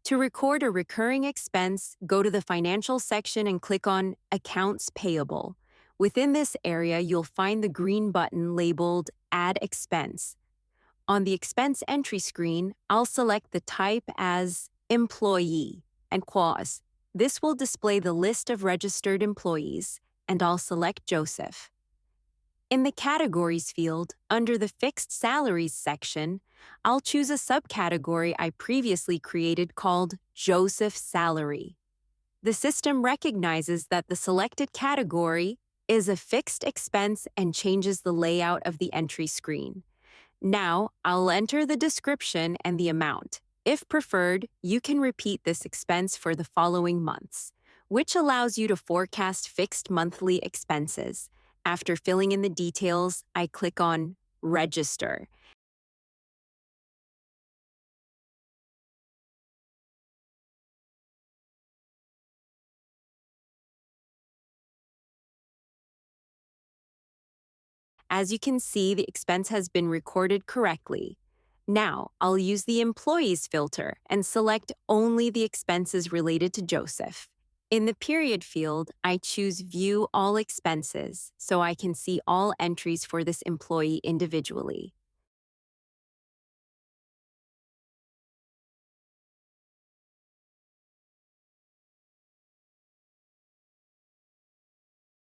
To record a recurring expense, go to the Financial section and click on Accounts Payable. Within this area, you'll find the green button labeled Add Expense. On the expense entry screen, I'll select the type as Employee and Quaz. This will display the list of registered employees, and I'll select Joseph. In the Categories field, under the Fixed Salaries section, I'll choose a subcategory I previously created called Joseph Salary. The system recognizes that the selected category is a fixed expense and changes the layout of the entry screen. Now, I'll enter the description and the amount. If preferred, you can repeat this expense for the following months, which allows you to forecast fixed monthly expenses. After filling in the details, I click on Register. As you can see, the expense has been recorded correctly. Now, I'll use the Employees filter and select only the expenses related to Joseph. In the Period field, I choose View All Expenses so I can see all entries for this employee individually.